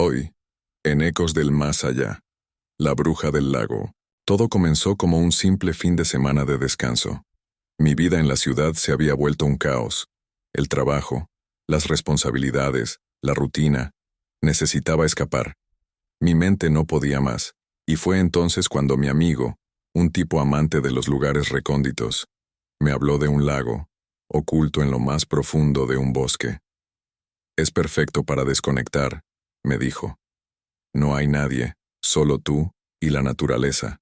Hoy, en Ecos del Más Allá, La Bruja del Lago, todo comenzó como un simple fin de semana de descanso. Mi vida en la ciudad se había vuelto un caos. El trabajo, las responsabilidades, la rutina. Necesitaba escapar. Mi mente no podía más, y fue entonces cuando mi amigo, un tipo amante de los lugares recónditos, me habló de un lago, oculto en lo más profundo de un bosque. Es perfecto para desconectar, me dijo. No hay nadie, solo tú y la naturaleza.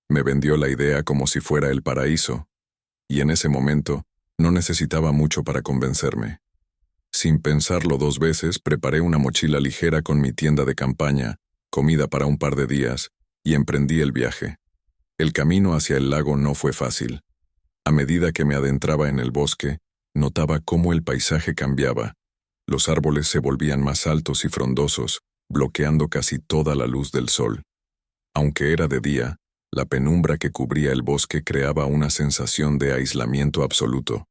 Me vendió la idea como si fuera el paraíso, y en ese momento no necesitaba mucho para convencerme. Sin pensarlo dos veces, preparé una mochila ligera con mi tienda de campaña, comida para un par de días, y emprendí el viaje. El camino hacia el lago no fue fácil. A medida que me adentraba en el bosque, notaba cómo el paisaje cambiaba. Los árboles se volvían más altos y frondosos, bloqueando casi toda la luz del sol. Aunque era de día, la penumbra que cubría el bosque creaba una sensación de aislamiento absoluto.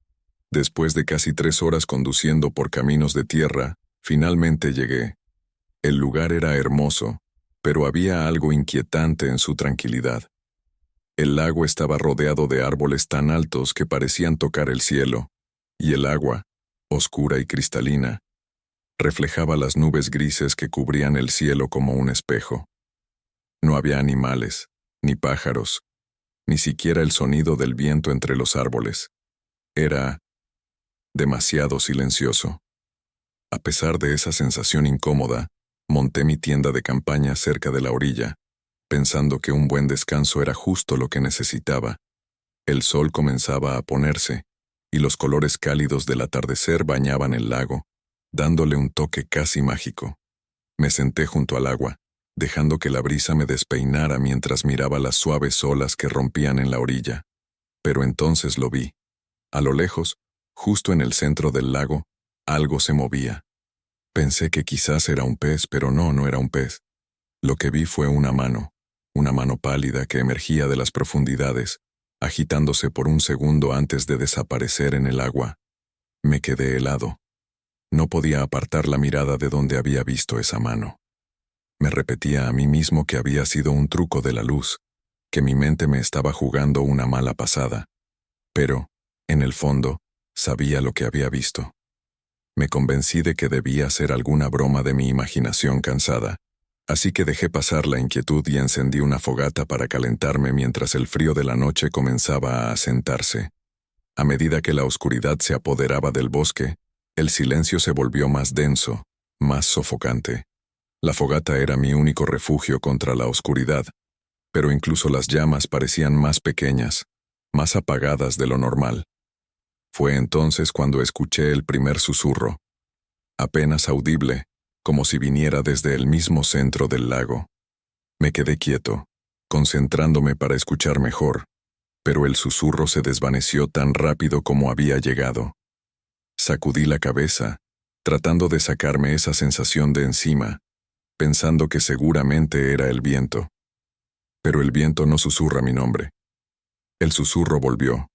Después de casi 3 horas conduciendo por caminos de tierra, finalmente llegué. El lugar era hermoso, pero había algo inquietante en su tranquilidad. El lago estaba rodeado de árboles tan altos que parecían tocar el cielo, y el agua, oscura y cristalina, reflejaba las nubes grises que cubrían el cielo como un espejo. No había animales, ni pájaros, ni siquiera el sonido del viento entre los árboles. Era demasiado silencioso. A pesar de esa sensación incómoda, monté mi tienda de campaña cerca de la orilla, pensando que un buen descanso era justo lo que necesitaba. El sol comenzaba a ponerse, y los colores cálidos del atardecer bañaban el lago, dándole un toque casi mágico. Me senté junto al agua, dejando que la brisa me despeinara mientras miraba las suaves olas que rompían en la orilla. Pero entonces lo vi. A lo lejos, justo en el centro del lago, algo se movía. Pensé que quizás era un pez, pero no era un pez. Lo que vi fue una mano pálida que emergía de las profundidades, agitándose por un segundo antes de desaparecer en el agua. Me quedé helado. No podía apartar la mirada de donde había visto esa mano. Me repetía a mí mismo que había sido un truco de la luz, que mi mente me estaba jugando una mala pasada. Pero, en el fondo, sabía lo que había visto. Me convencí de que debía ser alguna broma de mi imaginación cansada, así que dejé pasar la inquietud y encendí una fogata para calentarme mientras el frío de la noche comenzaba a asentarse. A medida que la oscuridad se apoderaba del bosque, el silencio se volvió más denso, más sofocante. La fogata era mi único refugio contra la oscuridad, pero incluso las llamas parecían más pequeñas, más apagadas de lo normal. Fue entonces cuando escuché el primer susurro, apenas audible, como si viniera desde el mismo centro del lago. Me quedé quieto, concentrándome para escuchar mejor, pero el susurro se desvaneció tan rápido como había llegado. Sacudí la cabeza, tratando de sacarme esa sensación de encima, pensando que seguramente era el viento. Pero el viento no susurra mi nombre. El susurro volvió,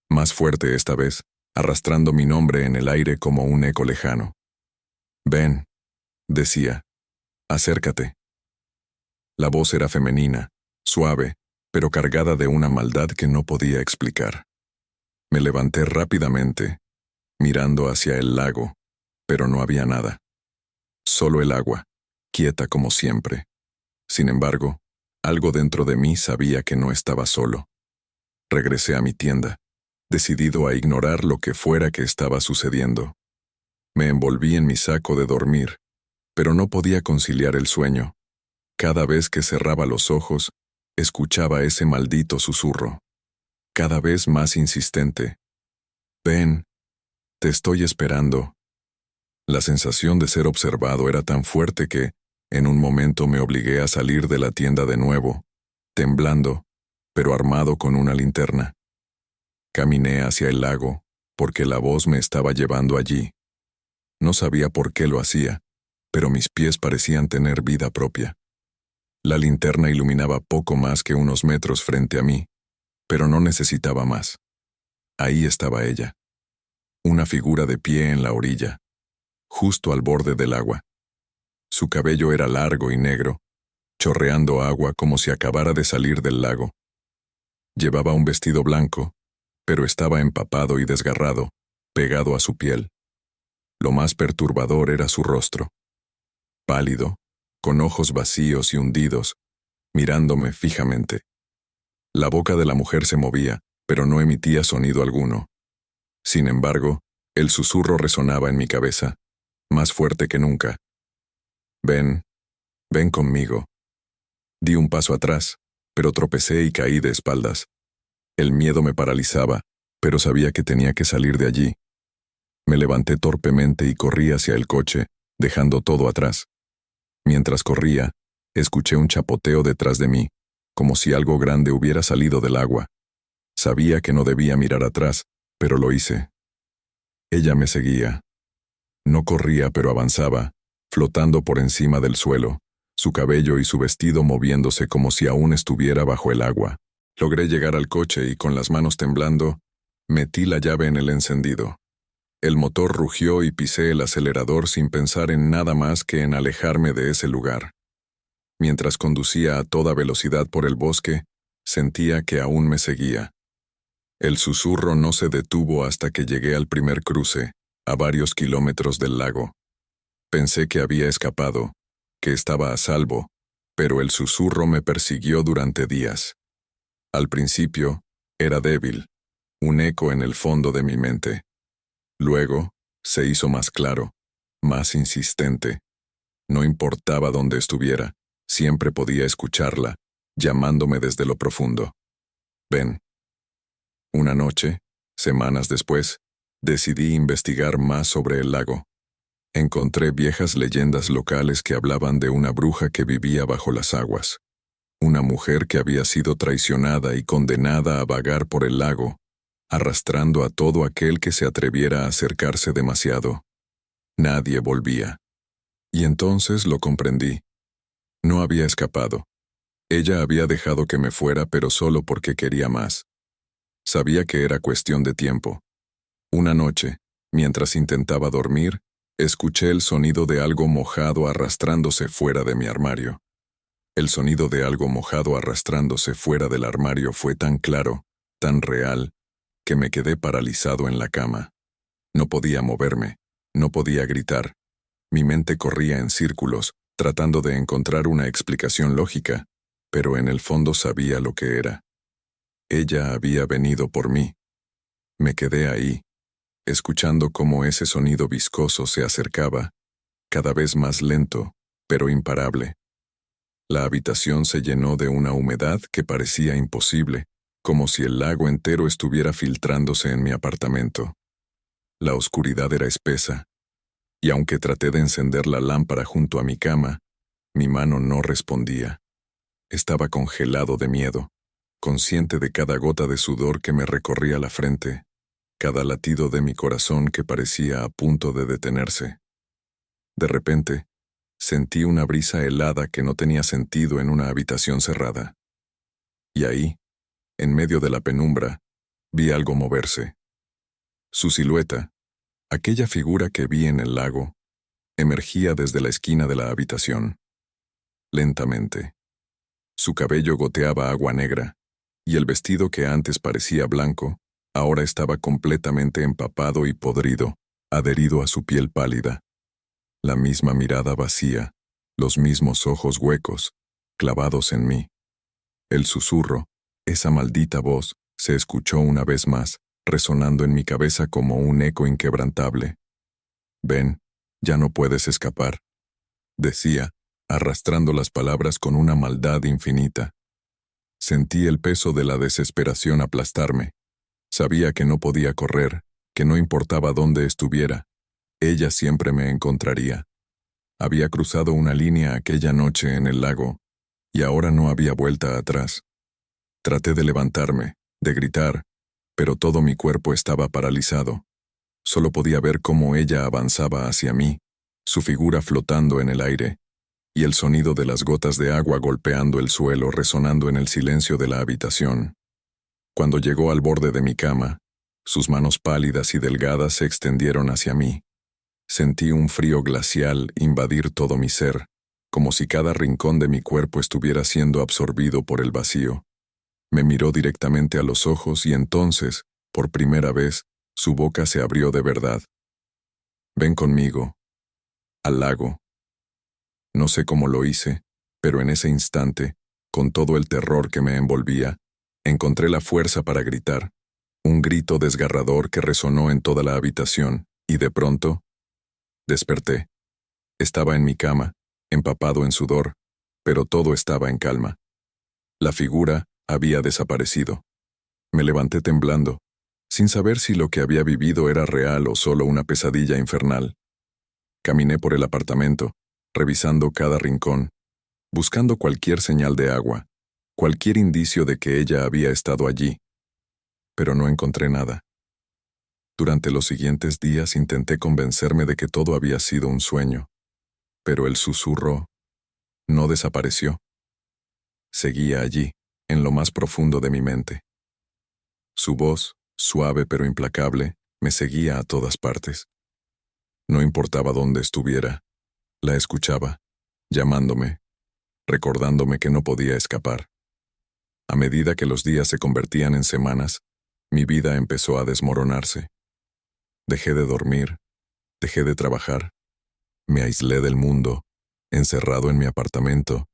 más fuerte esta vez, arrastrando mi nombre en el aire como un eco lejano. «Ven», decía, «acércate». La voz era femenina, suave, pero cargada de una maldad que no podía explicar. Me levanté rápidamente, mirando hacia el lago, pero no había nada. Solo el agua, quieta como siempre. Sin embargo, algo dentro de mí sabía que no estaba solo. Regresé a mi tienda, decidido a ignorar lo que fuera que estaba sucediendo. Me envolví en mi saco de dormir, pero no podía conciliar el sueño. Cada vez que cerraba los ojos, escuchaba ese maldito susurro, cada vez más insistente. «Ven, te estoy esperando». La sensación de ser observado era tan fuerte que, en un momento me obligué a salir de la tienda de nuevo, temblando, pero armado con una linterna. Caminé hacia el lago, porque la voz me estaba llevando allí. No sabía por qué lo hacía, pero mis pies parecían tener vida propia. La linterna iluminaba poco más que unos metros frente a mí, pero no necesitaba más. Ahí estaba ella, una figura de pie en la orilla, justo al borde del agua. Su cabello era largo y negro, chorreando agua como si acabara de salir del lago. Llevaba un vestido blanco, pero estaba empapado y desgarrado, pegado a su piel. Lo más perturbador era su rostro. Pálido, con ojos vacíos y hundidos, mirándome fijamente. La boca de la mujer se movía, pero no emitía sonido alguno. Sin embargo, el susurro resonaba en mi cabeza, más fuerte que nunca. Ven, ven conmigo. Di un paso atrás, pero tropecé y caí de espaldas. El miedo me paralizaba, pero sabía que tenía que salir de allí. Me levanté torpemente y corrí hacia el coche, dejando todo atrás. Mientras corría, escuché un chapoteo detrás de mí, como si algo grande hubiera salido del agua. Sabía que no debía mirar atrás, pero lo hice. Ella me seguía. No corría, pero avanzaba, flotando por encima del suelo, su cabello y su vestido moviéndose como si aún estuviera bajo el agua. Logré llegar al coche y con las manos temblando, metí la llave en el encendido. El motor rugió y pisé el acelerador sin pensar en nada más que en alejarme de ese lugar. Mientras conducía a toda velocidad por el bosque, sentía que aún me seguía. El susurro no se detuvo hasta que llegué al primer cruce, a varios kilómetros del lago. Pensé que había escapado, que estaba a salvo, pero el susurro me persiguió durante días. Al principio, era débil, un eco en el fondo de mi mente. Luego, se hizo más claro, más insistente. No importaba dónde estuviera, siempre podía escucharla, llamándome desde lo profundo. Ven. Una noche, semanas después, decidí investigar más sobre el lago. Encontré viejas leyendas locales que hablaban de una bruja que vivía bajo las aguas. Una mujer que había sido traicionada y condenada a vagar por el lago, arrastrando a todo aquel que se atreviera a acercarse demasiado. Nadie volvía. Y entonces lo comprendí. No había escapado. Ella había dejado que me fuera, pero solo porque quería más. Sabía que era cuestión de tiempo. Una noche, mientras intentaba dormir, escuché el sonido de algo mojado arrastrándose fuera de mi armario. El sonido de algo mojado arrastrándose fuera del armario fue tan claro, tan real, que me quedé paralizado en la cama. No podía moverme, no podía gritar. Mi mente corría en círculos, tratando de encontrar una explicación lógica, pero en el fondo sabía lo que era. Ella había venido por mí. Me quedé ahí, escuchando cómo ese sonido viscoso se acercaba, cada vez más lento, pero imparable. La habitación se llenó de una humedad que parecía imposible, como si el lago entero estuviera filtrándose en mi apartamento. La oscuridad era espesa, y aunque traté de encender la lámpara junto a mi cama, mi mano no respondía. Estaba congelado de miedo, consciente de cada gota de sudor que me recorría la frente, cada latido de mi corazón que parecía a punto de detenerse. De repente, sentí una brisa helada que no tenía sentido en una habitación cerrada. Y ahí, en medio de la penumbra, vi algo moverse. Su silueta, aquella figura que vi en el lago, emergía desde la esquina de la habitación. Lentamente. Su cabello goteaba agua negra, y el vestido que antes parecía blanco, ahora estaba completamente empapado y podrido, adherido a su piel pálida. La misma mirada vacía, los mismos ojos huecos, clavados en mí. El susurro, esa maldita voz, se escuchó una vez más, resonando en mi cabeza como un eco inquebrantable. Ven, ya no puedes escapar, decía, arrastrando las palabras con una maldad infinita. Sentí el peso de la desesperación aplastarme. Sabía que no podía correr, que no importaba dónde estuviera, ella siempre me encontraría. Había cruzado una línea aquella noche en el lago, y ahora no había vuelta atrás. Traté de levantarme, de gritar, pero todo mi cuerpo estaba paralizado. Solo podía ver cómo ella avanzaba hacia mí, su figura flotando en el aire, y el sonido de las gotas de agua golpeando el suelo resonando en el silencio de la habitación. Cuando llegó al borde de mi cama, sus manos pálidas y delgadas se extendieron hacia mí. Sentí un frío glacial invadir todo mi ser, como si cada rincón de mi cuerpo estuviera siendo absorbido por el vacío. Me miró directamente a los ojos y entonces, por primera vez, su boca se abrió de verdad. Ven conmigo, al lago. No sé cómo lo hice, pero en ese instante, con todo el terror que me envolvía, encontré la fuerza para gritar, un grito desgarrador que resonó en toda la habitación, y de pronto, desperté. Estaba en mi cama, empapado en sudor, pero todo estaba en calma. La figura había desaparecido. Me levanté temblando, sin saber si lo que había vivido era real o solo una pesadilla infernal. Caminé por el apartamento, revisando cada rincón, buscando cualquier señal de agua, cualquier indicio de que ella había estado allí, pero no encontré nada. Durante los siguientes días intenté convencerme de que todo había sido un sueño, pero el susurro no desapareció. Seguía allí, en lo más profundo de mi mente. Su voz, suave pero implacable, me seguía a todas partes. No importaba dónde estuviera, la escuchaba, llamándome, recordándome que no podía escapar. A medida que los días se convertían en semanas, mi vida empezó a desmoronarse. Dejé de dormir, dejé de trabajar, me aislé del mundo, encerrado en mi apartamento,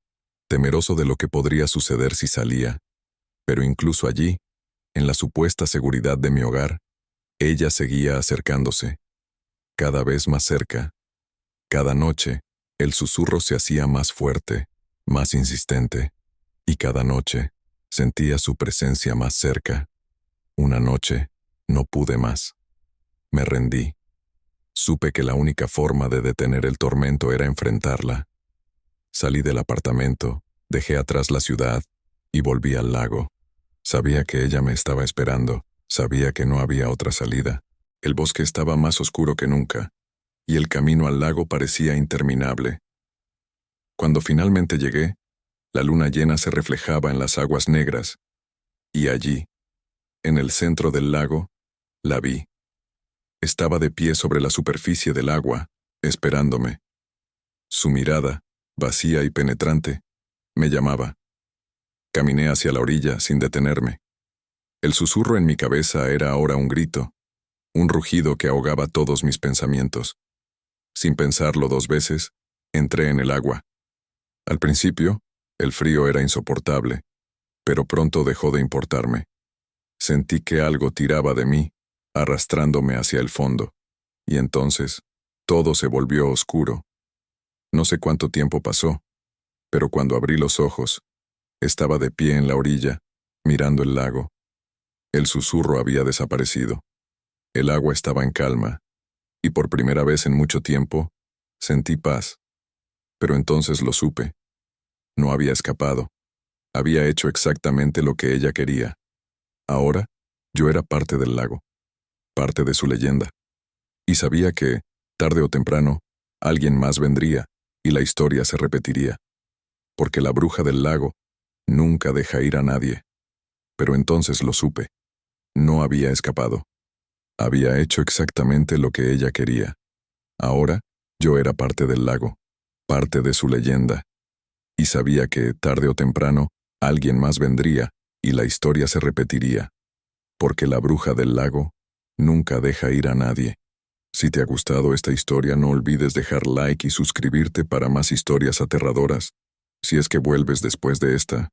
temeroso de lo que podría suceder si salía, pero incluso allí, en la supuesta seguridad de mi hogar, ella seguía acercándose, cada vez más cerca. Cada noche, el susurro se hacía más fuerte, más insistente, y cada noche sentía su presencia más cerca. Una noche, no pude más. Me rendí. Supe que la única forma de detener el tormento era enfrentarla. Salí del apartamento, dejé atrás la ciudad y volví al lago. Sabía que ella me estaba esperando, sabía que no había otra salida. El bosque estaba más oscuro que nunca, y el camino al lago parecía interminable. Cuando finalmente llegué, la luna llena se reflejaba en las aguas negras, y allí, en el centro del lago, la vi. Estaba de pie sobre la superficie del agua, esperándome. Su mirada, vacía y penetrante, me llamaba. Caminé hacia la orilla sin detenerme. El susurro en mi cabeza era ahora un grito, un rugido que ahogaba todos mis pensamientos. Sin pensarlo 2 veces, entré en el agua. Al principio, el frío era insoportable, pero pronto dejó de importarme. Sentí que algo tiraba de mí, arrastrándome hacia el fondo, y entonces, todo se volvió oscuro. No sé cuánto tiempo pasó, pero cuando abrí los ojos, estaba de pie en la orilla, mirando el lago. El susurro había desaparecido. El agua estaba en calma, y por primera vez en mucho tiempo, sentí paz. Pero entonces lo supe. No había escapado. Había hecho exactamente lo que ella quería. Ahora, yo era parte del lago, parte de su leyenda. Y sabía que, tarde o temprano, alguien más vendría, y la historia se repetiría. Porque la bruja del lago nunca deja ir a nadie. Pero entonces lo supe. No había escapado. Había hecho exactamente lo que ella quería. Ahora, yo era parte del lago, parte de su leyenda. Y sabía que, tarde o temprano, alguien más vendría, y la historia se repetiría. Porque la bruja del lago nunca deja ir a nadie. Si te ha gustado esta historia, no olvides dejar like y suscribirte para más historias aterradoras. Si es que vuelves después de esta,